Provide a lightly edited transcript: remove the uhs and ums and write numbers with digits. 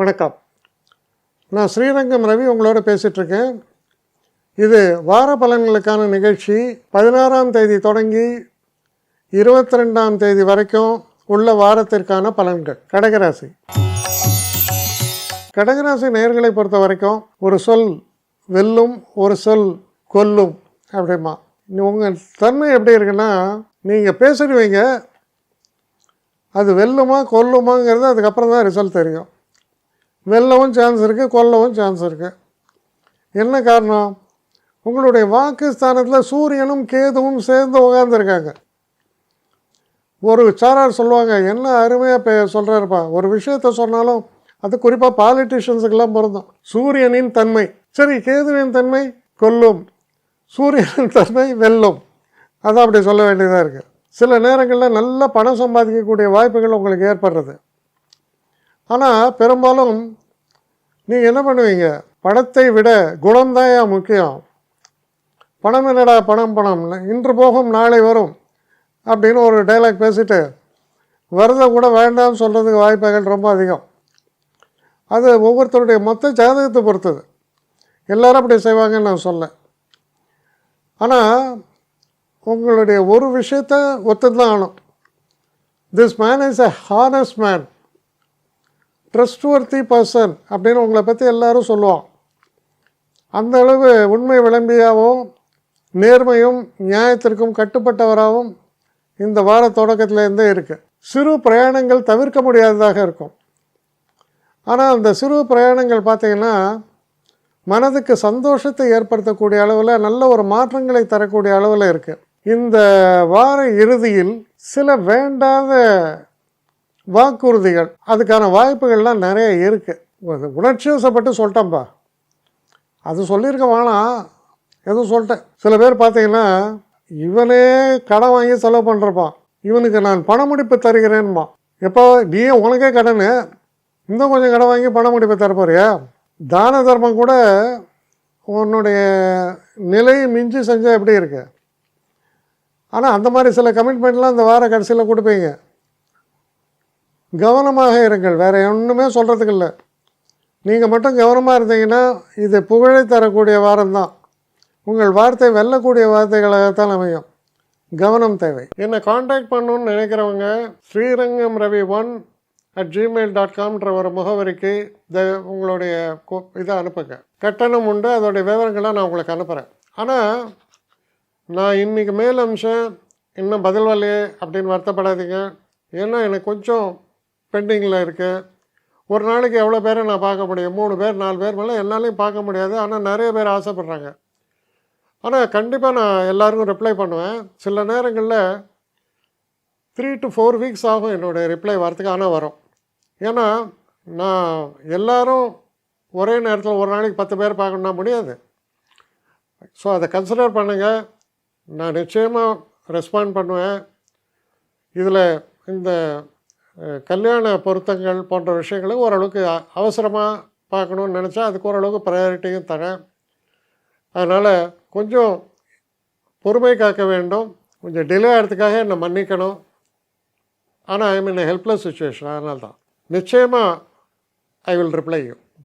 வணக்கம். நான் ஸ்ரீரங்கம் ரவி உங்களோட பேசிகிட்ருக்கேன். இது வார பலன்களுக்கான நிகழ்ச்சி. 16ஆம் தேதி தொடங்கி 22ஆம் தேதி வரைக்கும் உள்ள வாரத்திற்கான பலன்கள். கடகராசி நேயர்களை பொறுத்த வரைக்கும் ஒரு சொல் வெல்லும், ஒரு சொல் கொல்லும் அப்படிமா. உங்கள் தன்மை எப்படி இருக்குன்னா, நீங்கள் பேசிடுவீங்க, அது வெல்லுமா கொல்லுமாங்கிறது அதுக்கப்புறம் தான் ரிசல்ட் தெரியும். வெல்லவும் சான்ஸ் இருக்குது, கொல்லவும் சான்ஸ் இருக்குது. என்ன காரணம்? உங்களுடைய வாக்கு ஸ்தானத்தில் சூரியனும் கேதுவும் சேர்ந்து உட்காந்துருக்காங்க. ஒரு சாரார் சொல்லுவாங்க, என்ன அருமையாக சொல்கிறாருப்பா, ஒரு விஷயத்த சொன்னாலும் அது குறிப்பாக பாலிட்டிஷியன்ஸுக்கெல்லாம் பொருந்தும். சூரியனின் தன்மை சரி, கேதுவின் தன்மை கொல்லும், சூரியனின் தன்மை வெல்லும். அதான் அப்படி சொல்ல வேண்டியதாக இருக்குது. சில நேரங்களில் நல்ல பணம் சம்பாதிக்கக்கூடிய வாய்ப்புகள் உங்களுக்கு ஏற்படுறது. ஆனால் பெரும்பாலும் நீங்கள் என்ன பண்ணுவீங்க, பணத்தை விட குணம்தான் முக்கியம். பணம் என்னடா பணம் பணம், இன்று போகும் நாளை வரும் அப்படின்னு ஒரு டைலாக் பேசிட்டு வரதை கூட வேண்டாம்னு சொல்கிறதுக்கு வாய்ப்புகள் ரொம்ப அதிகம். அது ஒவ்வொருத்தருடைய மொத்த ஜாதகத்தை பொறுத்தது. எல்லோரும் அப்படி செய்வாங்கன்னு நான் சொல்ல. ஆனால் உங்களுடைய ஒரு விஷயத்தை ஒத்துதான் ஆகணும். This man is a honest man, trustworthy person அப்படின்னு உங்களை பற்றி எல்லோரும் சொல்லுவோம். அந்த அளவு உண்மை விளம்பியாகவும் நேர்மையும் நியாயத்திற்கும் கட்டுப்பட்டவராகவும் இந்த வார தொடக்கத்திலேருந்தே இருக்குது. சிறு பிரயாணங்கள் தவிர்க்க முடியாததாக இருக்கும். ஆனால் அந்த சிறு பிரயாணங்கள் பார்த்திங்கன்னா மனதுக்கு சந்தோஷத்தை ஏற்படுத்தக்கூடிய அளவில் நல்ல ஒரு மாற்றங்களை தரக்கூடிய அளவில் இருக்குது. இந்த வார இறுதியில் சில வேண்டாத வாக்குறுதிகள், அதுக்கான வாய்ப்புகள்லாம் நிறைய இருக்குது. உணர்ச்சி வசப்பட்டு சொல்லிட்டேன்ப்பா, அது சொல்லியிருக்க வேணாம், எதுவும் சொல்லிட்டேன். சில பேர் பார்த்தீங்கன்னா இவனே கடன் வாங்கி செலவு பண்ணுறப்பான், இவனுக்கு நான் பண முடிப்பு தருகிறேன்மா. எப்போ நீயே உனக்கே கடன், இன்னும் கொஞ்சம் கடன் வாங்கி பண முடிப்பு தரப்போறியா? தான தர்மம் கூட உன்னுடைய நிலையை மிஞ்சி செஞ்சால் எப்படி இருக்கு? ஆனால் அந்த மாதிரி சில கமிட்மெண்ட்லாம் இந்த வார கடைசியில் கொடுப்பீங்க. கவனமாக இருங்கள், வேறு ஒன்றுமே சொல்கிறதுக்கு இல்லை. நீங்கள் மட்டும் கவனமாக இருந்தீங்கன்னா இது புகழை தரக்கூடிய வாரம்தான். உங்கள் வார்த்தை வெல்லக்கூடிய வார்த்தைகளாகத்தான் அமையும். கவனம் தேவை. என்னை காண்டாக்ட் பண்ணணுன்னு நினைக்கிறவங்க srirangam1@gmail.com ஒரு முகவரிக்கு உங்களுடைய இதை அனுப்புங்க. கட்டணம் உண்டு, அதோடைய விவரங்களை நான் உங்களுக்கு அனுப்புகிறேன். ஆனால் நான் இன்றைக்கி மேல் அம்சம் இன்னும் பதில் வரலையே அப்படின்னு வருத்தப்படாதீங்க. ஏன்னா எனக்கு கொஞ்சம் பெண்டிங்கில் இருக்குது. ஒரு நாளைக்கு எவ்வளோ பேரை நான் பார்க்க முடியும்? 3 பேர் 4 பேர் மேலே என்னாலையும் பார்க்க முடியாது. ஆனால் நிறைய பேர் ஆசைப்பட்றாங்க. ஆனால் கண்டிப்பாக நான் எல்லாருக்கும் ரிப்ளை பண்ணுவேன். சில நேரங்களில் 3 to 4 வீக்ஸ் ஆகும் என்னுடைய ரிப்ளை வரத்துக்கு. ஆனால் வரும். ஏன்னா நான் எல்லோரும் ஒரே நேரத்தில் ஒரு நாளைக்கு 10 பேர் பார்க்கணுன்னா முடியாது. ஸோ அதை கன்சிடர் பண்ணுங்கள். நான் நிச்சயமாக ரெஸ்பாண்ட் பண்ணுவேன். இதில் இந்த கல்யாண பொருத்தங்கள் போன்ற விஷயங்களை ஓரளவுக்கு அவசரமாக பார்க்கணுன்னு நினச்சா அதுக்கு ஓரளவுக்கு ப்ரையாரிட்டியும் தரேன். அதனால் கொஞ்சம் பொறுமை காக்க வேண்டும். கொஞ்சம் டிலே ஆகிறதுக்காக என்னை மன்னிக்கணும். ஆனால் ஐ மீன் ஹெல்ப்லெஸ் சுச்சுவேஷன். அதனால தான் நிச்சயமாக ஐ வில் ரிப்ளை யூ.